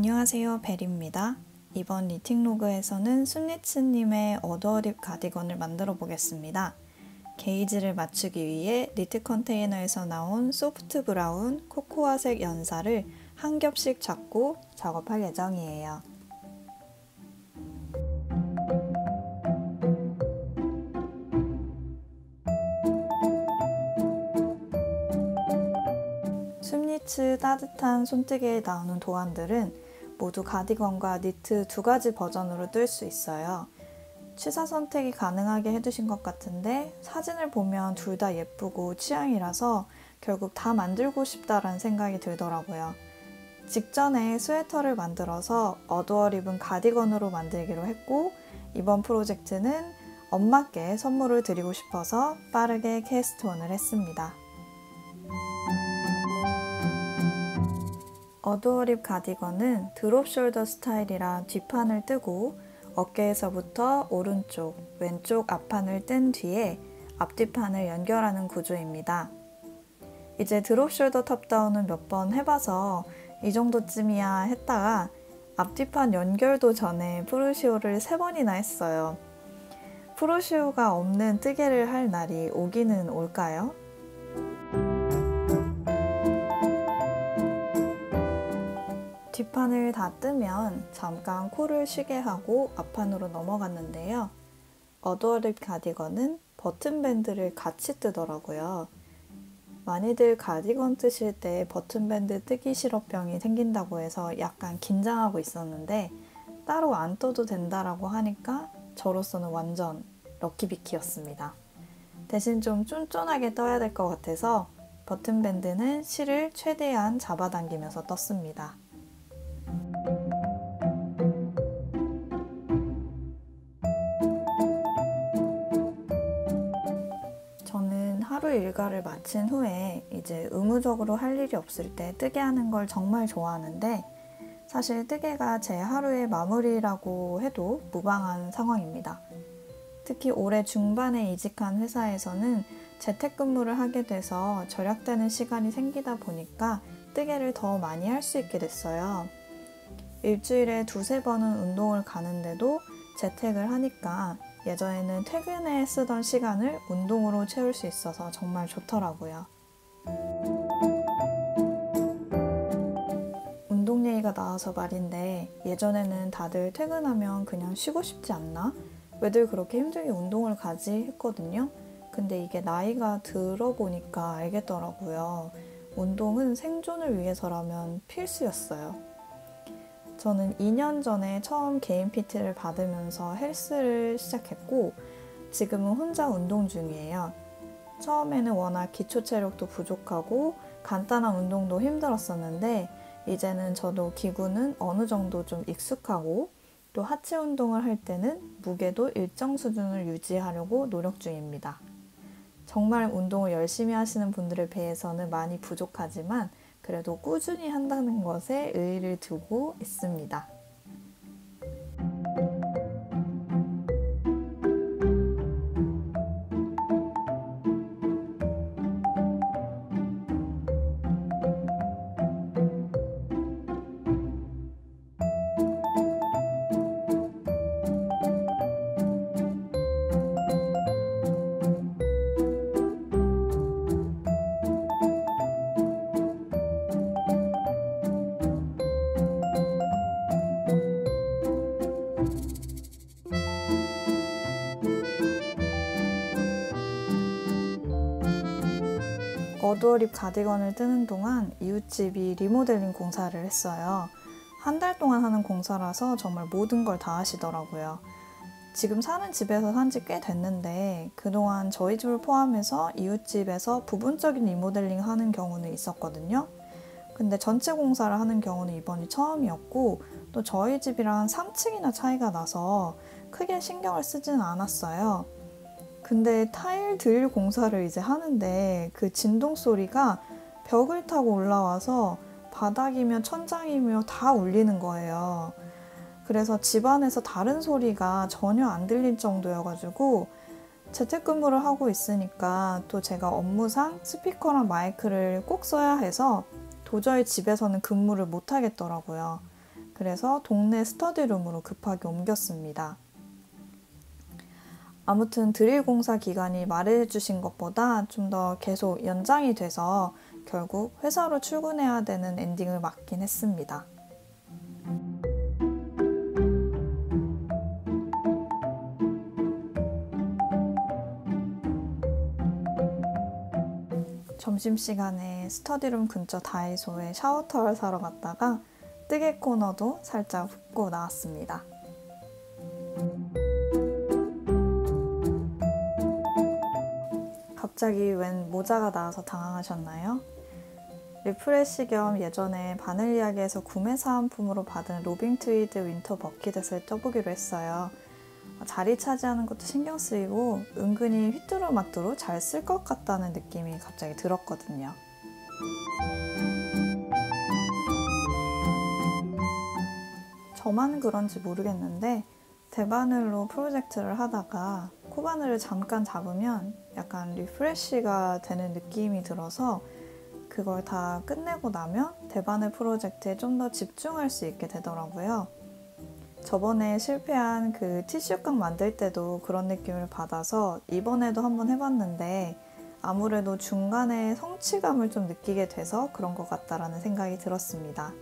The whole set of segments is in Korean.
안녕하세요, 벨입니다. 이번 니팅로그에서는 순리츠님의 어두어립 가디건을 만들어 보겠습니다. 게이지를 맞추기 위해 니트 컨테이너에서 나온 소프트 브라운 코코아색 연사를 한 겹씩 잡고 작업할 예정이에요. 순리츠 따뜻한 손뜨개에 나오는 도안들은 모두 가디건과 니트 두 가지 버전으로 뜰 수 있어요. 취사 선택이 가능하게 해두신 것 같은데 사진을 보면 둘 다 예쁘고 취향이라서 결국 다 만들고 싶다라는 생각이 들더라고요. 직전에 스웨터를 만들어서 어두어립은 가디건으로 만들기로 했고, 이번 프로젝트는 엄마께 선물을 드리고 싶어서 빠르게 캐스트온을 했습니다. 어두어립 가디건은 드롭 숄더 스타일이라 뒷판을 뜨고 어깨에서부터 오른쪽, 왼쪽 앞판을 뜬 뒤에 앞뒤판을 연결하는 구조입니다. 이제 드롭 숄더 탑다운은 몇 번 해봐서 이 정도쯤이야 했다가 앞뒤판 연결도 전에 프루시오를 3번이나 했어요. 프루시오가 없는 뜨개를 할 날이 오기는 올까요? 뒷판을 다 뜨면 잠깐 코를 쉬게 하고 앞판으로 넘어갔는데요. 어두어립 가디건은 버튼밴드를 같이 뜨더라고요. 많이들 가디건 뜨실 때 버튼밴드 뜨기 싫어병이 생긴다고 해서 약간 긴장하고 있었는데 따로 안 떠도 된다라고 하니까 저로서는 완전 럭키비키였습니다. 대신 좀 쫀쫀하게 떠야 될 것 같아서 버튼밴드는 실을 최대한 잡아당기면서 떴습니다. 저는 하루 일과를 마친 후에 이제 의무적으로 할 일이 없을 때 뜨개 하는 걸 정말 좋아하는데 사실 뜨개가 제 하루의 마무리라고 해도 무방한 상황입니다. 특히 올해 중반에 이직한 회사에서는 재택근무를 하게 돼서 절약되는 시간이 생기다 보니까 뜨개를 더 많이 할 수 있게 됐어요. 일주일에 2~3번은 운동을 가는데도 재택을 하니까 예전에는 퇴근에 쓰던 시간을 운동으로 채울 수 있어서 정말 좋더라고요. 운동 얘기가 나와서 말인데 예전에는 다들 퇴근하면 그냥 쉬고 싶지 않나? 왜들 그렇게 힘들게 운동을 가지 했거든요. 근데 이게 나이가 들어보니까 알겠더라고요. 운동은 생존을 위해서라면 필수였어요. 저는 2년 전에 처음 개인 PT를 받으면서 헬스를 시작했고 지금은 혼자 운동 중이에요. 처음에는 워낙 기초 체력도 부족하고 간단한 운동도 힘들었었는데 이제는 저도 기구는 어느 정도 좀 익숙하고 또 하체 운동을 할 때는 무게도 일정 수준을 유지하려고 노력 중입니다. 정말 운동을 열심히 하시는 분들에 비해서는 많이 부족하지만 그래도 꾸준히 한다는 것에 의의를 두고 있습니다. 어두어립 가디건을 뜨는 동안 이웃집이 리모델링 공사를 했어요. 한 달 동안 하는 공사라서 정말 모든 걸 다 하시더라고요. 지금 사는 집에서 산 지 꽤 됐는데 그동안 저희 집을 포함해서 이웃집에서 부분적인 리모델링 하는 경우는 있었거든요. 근데 전체 공사를 하는 경우는 이번이 처음이었고 또 저희 집이랑 3층이나 차이가 나서 크게 신경을 쓰지는 않았어요. 근데 타일 드릴 공사를 이제 하는데 그 진동 소리가 벽을 타고 올라와서 바닥이며 천장이며 다 울리는 거예요. 그래서 집안에서 다른 소리가 전혀 안 들릴 정도여가지고 재택근무를 하고 있으니까 또 제가 업무상 스피커랑 마이크를 꼭 써야 해서 도저히 집에서는 근무를 못 하겠더라고요. 그래서 동네 스터디룸으로 급하게 옮겼습니다. 아무튼 드릴 공사 기간이 말해주신 것보다 좀 더 계속 연장이 돼서 결국 회사로 출근해야 되는 엔딩을 맞긴 했습니다. 점심시간에 스터디룸 근처 다이소에 샤워타월 사러 갔다가 뜨개 코너도 살짝 훑고 나왔습니다. 갑자기 웬 모자가 나와서 당황하셨나요? 리프레쉬 겸 예전에 바늘 이야기에서 구매 사은품으로 받은 로빙 트위드 윈터 버킷을 떠보기로 했어요. 자리 차지하는 것도 신경 쓰이고 은근히 휘뚜루마뚜루 잘 쓸 것 같다는 느낌이 갑자기 들었거든요. 저만 그런지 모르겠는데 대바늘로 프로젝트를 하다가 코바늘을 잠깐 잡으면 약간 리프레쉬가 되는 느낌이 들어서 그걸 다 끝내고 나면 대바늘 프로젝트에 좀 더 집중할 수 있게 되더라고요. 저번에 실패한 그 티슈깡 만들 때도 그런 느낌을 받아서 이번에도 한번 해봤는데 아무래도 중간에 성취감을 좀 느끼게 돼서 그런 것 같다라는 생각이 들었습니다.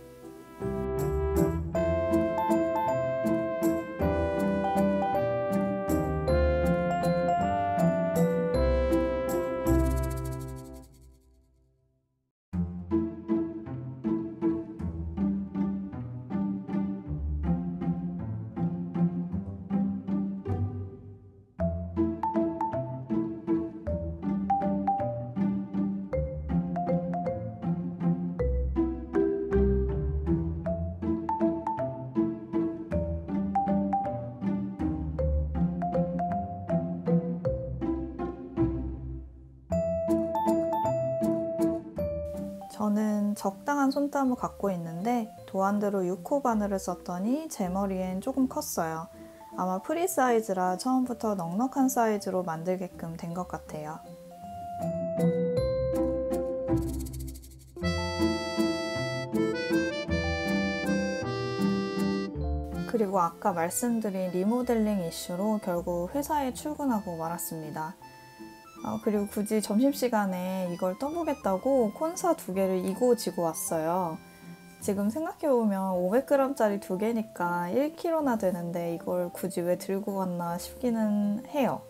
저는 적당한 손땀을 갖고 있는데 도안대로 6호 바늘을 썼더니 제 머리엔 조금 컸어요. 아마 프리 사이즈라 처음부터 넉넉한 사이즈로 만들게끔 된 것 같아요. 그리고 아까 말씀드린 리모델링 이슈로 결국 회사에 출근하고 말았습니다. 그리고 굳이 점심시간에 이걸 떠보겠다고 콘사 2개를 이고지고 왔어요. 지금 생각해보면 500g짜리 2개니까 1kg나 되는데 이걸 굳이 왜 들고 갔나 싶기는 해요.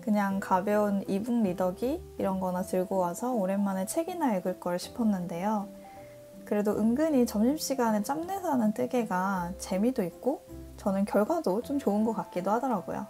그냥 가벼운 이북 리더기 이런 거나 들고 와서 오랜만에 책이나 읽을 걸 싶었는데요. 그래도 은근히 점심시간에 짬내서 하는 뜨개가 재미도 있고 저는 결과도 좀 좋은 것 같기도 하더라고요.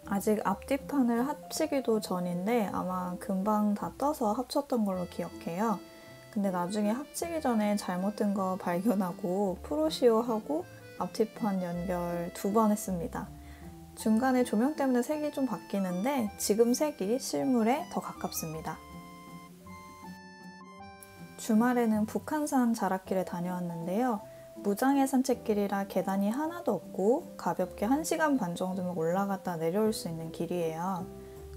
아직 앞뒤판을 합치기도 전인데 아마 금방 다 떠서 합쳤던 걸로 기억해요. 근데 나중에 합치기 전에 잘못된 거 발견하고 프로시오하고 앞뒤판 연결 2번 했습니다. 중간에 조명 때문에 색이 좀 바뀌는데 지금 색이 실물에 더 가깝습니다. 주말에는 북한산 자락길에 다녀왔는데요. 무장의 산책길이라 계단이 하나도 없고 가볍게 1시간 반 정도면 올라갔다 내려올 수 있는 길이에요.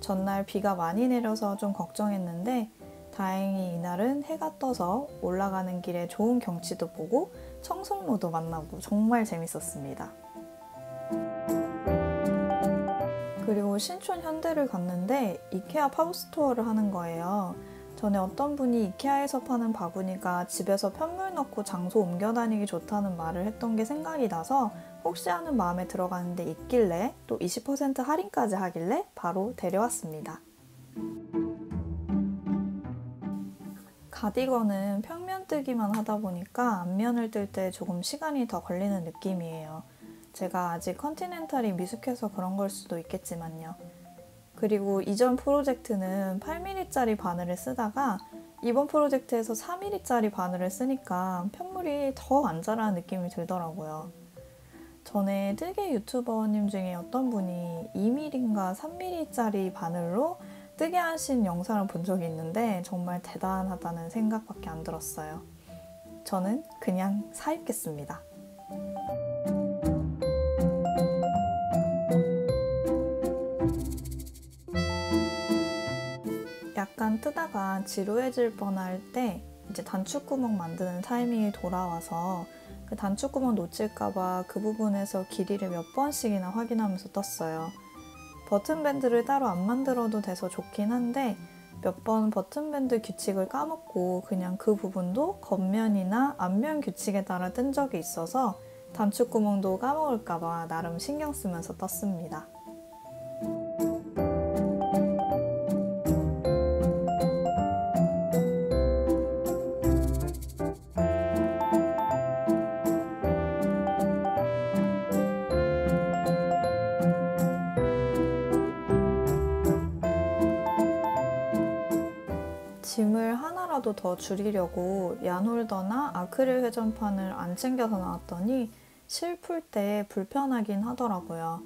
전날 비가 많이 내려서 좀 걱정했는데 다행히 이날은 해가 떠서 올라가는 길에 좋은 경치도 보고 청송로도 만나고 정말 재밌었습니다. 그리고 신촌 현대를 갔는데 이케아 팝스토어를 하는 거예요. 전에 어떤 분이 이케아에서 파는 바구니가 집에서 편물 넣고 장소 옮겨 다니기 좋다는 말을 했던 게 생각이 나서 혹시 하는 마음에 들어가는데 있길래 또 20% 할인까지 하길래 바로 데려왔습니다. 가디건은 평면 뜨기만 하다 보니까 앞면을 뜰 때 조금 시간이 더 걸리는 느낌이에요. 제가 아직 컨티넨탈이 미숙해서 그런 걸 수도 있겠지만요. 그리고 이전 프로젝트는 8mm짜리 바늘을 쓰다가 이번 프로젝트에서 4mm짜리 바늘을 쓰니까 편물이 더 안 자라는 느낌이 들더라고요. 전에 뜨개 유튜버님 중에 어떤 분이 2mm인가 3mm짜리 바늘로 뜨개 하신 영상을 본 적이 있는데 정말 대단하다는 생각밖에 안 들었어요. 저는 그냥 사입겠습니다. 약간 뜨다가 지루해질 뻔할 때 이제 단추구멍 만드는 타이밍이 돌아와서 그 단추구멍 놓칠까봐 그 부분에서 길이를 몇 번씩이나 확인하면서 떴어요. 버튼밴드를 따로 안 만들어도 돼서 좋긴 한데 몇 번 버튼밴드 규칙을 까먹고 그냥 그 부분도 겉면이나 앞면 규칙에 따라 뜬 적이 있어서 단추구멍도 까먹을까봐 나름 신경 쓰면서 떴습니다. 짐을 하나라도 더 줄이려고 얀홀더나 아크릴 회전판을 안 챙겨서 나왔더니 실 풀 때 불편하긴 하더라고요.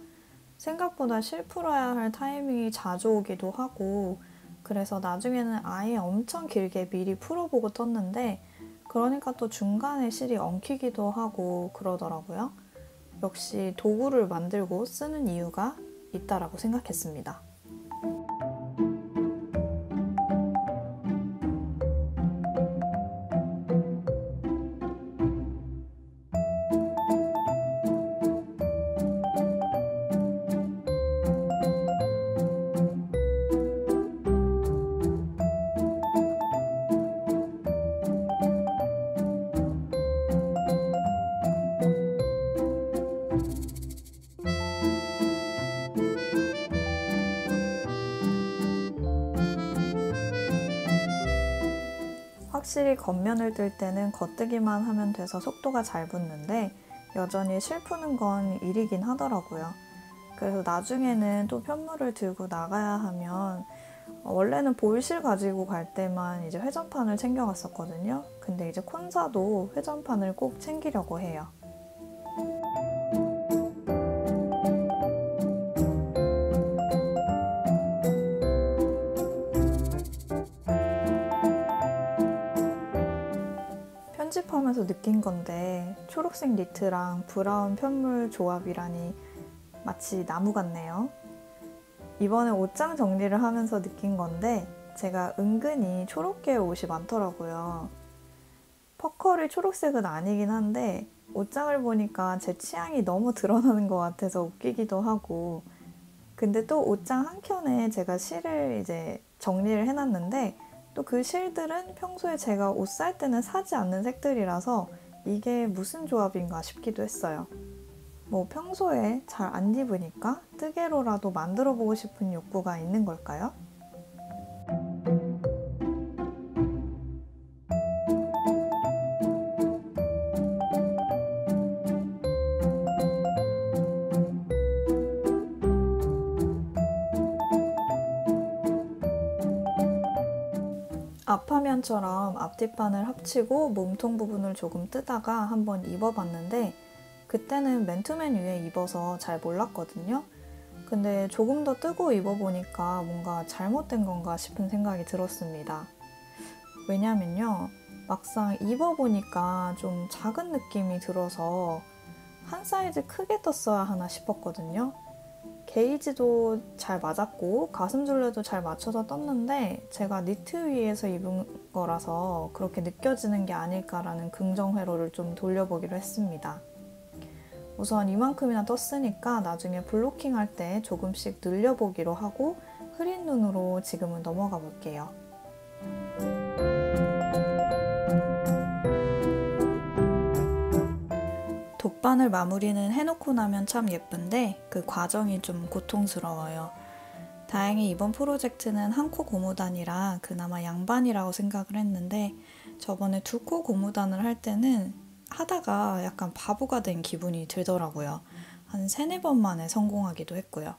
생각보다 실 풀어야 할 타이밍이 자주 오기도 하고 그래서 나중에는 아예 엄청 길게 미리 풀어보고 떴는데 그러니까 또 중간에 실이 엉키기도 하고 그러더라고요. 역시 도구를 만들고 쓰는 이유가 있다라고 생각했습니다. 확실히 겉면을 뜰 때는 겉뜨기만 하면 돼서 속도가 잘 붙는데 여전히 실 푸는 건 일이긴 하더라고요. 그래서 나중에는 또 편물을 들고 나가야 하면 원래는 보일실 가지고 갈 때만 이제 회전판을 챙겨갔었거든요. 근데 이제 콘사도 회전판을 꼭 챙기려고 해요. 편집하면서 느낀 건데 초록색 니트랑 브라운 편물 조합이라니 마치 나무 같네요. 이번에 옷장 정리를 하면서 느낀 건데 제가 은근히 초록계열 옷이 많더라고요. 퍼컬이 초록색은 아니긴 한데 옷장을 보니까 제 취향이 너무 드러나는 것 같아서 웃기기도 하고 근데 또 옷장 한켠에 제가 실을 이제 정리를 해놨는데 또 그 실들은 평소에 제가 옷 살 때는 사지 않는 색들이라서 이게 무슨 조합인가 싶기도 했어요. 뭐 평소에 잘 안 입으니까 뜨개로라도 만들어 보고 싶은 욕구가 있는 걸까요? 앞화면처럼 앞뒷판을 합치고 몸통 부분을 조금 뜨다가 한번 입어봤는데 그때는 맨투맨 위에 입어서 잘 몰랐거든요. 근데 조금 더 뜨고 입어보니까 뭔가 잘못된 건가 싶은 생각이 들었습니다. 왜냐면요, 막상 입어보니까 좀 작은 느낌이 들어서 한 사이즈 크게 떴어야 하나 싶었거든요. 게이지도 잘 맞았고 가슴둘레도 잘 맞춰서 떴는데 제가 니트 위에서 입은 거라서 그렇게 느껴지는 게 아닐까라는 긍정 회로를 좀 돌려보기로 했습니다. 우선 이만큼이나 떴으니까 나중에 블로킹 할 때 조금씩 늘려보기로 하고 흐린 눈으로 지금은 넘어가 볼게요. 돗반을 마무리는 해놓고 나면 참 예쁜데 그 과정이 좀 고통스러워요. 다행히 이번 프로젝트는 한 코 고무단이라 그나마 양반이라고 생각을 했는데 저번에 두 코 고무단을 할 때는 하다가 약간 바보가 된 기분이 들더라고요. 한 3-4번 만에 성공하기도 했고요.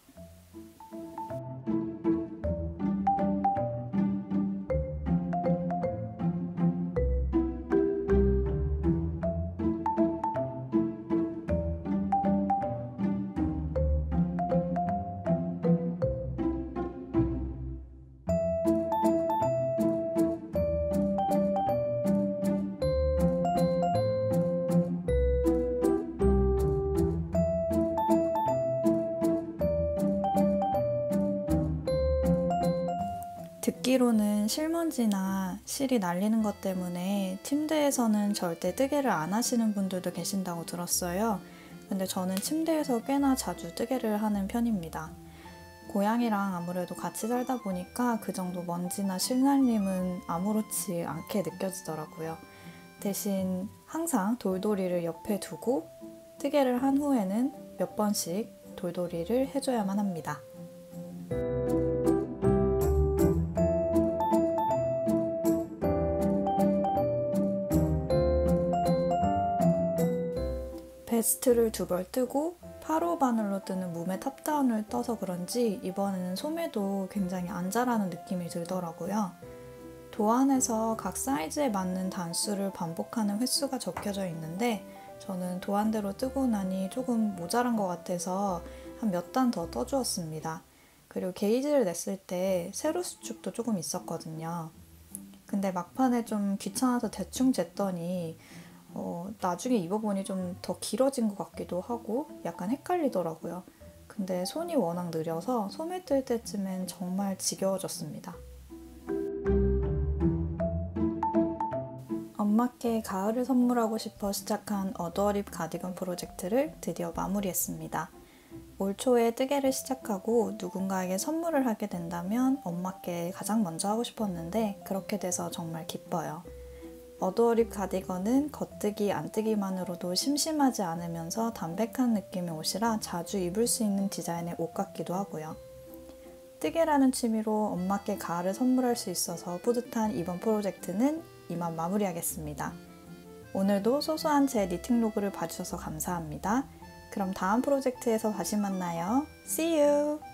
듣기로는 실먼지나 실이 날리는 것 때문에 침대에서는 절대 뜨개를 안 하시는 분들도 계신다고 들었어요. 근데 저는 침대에서 꽤나 자주 뜨개를 하는 편입니다. 고양이랑 아무래도 같이 살다 보니까 그 정도 먼지나 실 날림은 아무렇지 않게 느껴지더라고요. 대신 항상 돌돌이를 옆에 두고 뜨개를 한 후에는 몇 번씩 돌돌이를 해줘야만 합니다. 베스트를 2벌 뜨고 8호 바늘로 뜨는 무매 탑다운을 떠서 그런지 이번에는 소매도 굉장히 안 자라는 느낌이 들더라고요. 도안에서 각 사이즈에 맞는 단수를 반복하는 횟수가 적혀져 있는데 저는 도안대로 뜨고 나니 조금 모자란 것 같아서 한 몇 단 더 떠주었습니다. 그리고 게이지를 냈을 때 세로 수축도 조금 있었거든요. 근데 막판에 좀 귀찮아서 대충 쟀더니 나중에 입어보니 좀 더 길어진 것 같기도 하고 약간 헷갈리더라고요. 근데 손이 워낙 느려서 소매 뜰 때쯤엔 정말 지겨워졌습니다. 엄마께 가을을 선물하고 싶어 시작한 어드어립 가디건 프로젝트를 드디어 마무리했습니다. 올 초에 뜨개를 시작하고 누군가에게 선물을 하게 된다면 엄마께 가장 먼저 하고 싶었는데 그렇게 돼서 정말 기뻐요. 어드어립 가디건은 겉뜨기, 안뜨기만으로도 심심하지 않으면서 담백한 느낌의 옷이라 자주 입을 수 있는 디자인의 옷 같기도 하고요. 뜨개라는 취미로 엄마께 가을을 선물할 수 있어서 뿌듯한 이번 프로젝트는 이만 마무리하겠습니다. 오늘도 소소한 제 니팅 로그를 봐주셔서 감사합니다. 그럼 다음 프로젝트에서 다시 만나요. See you!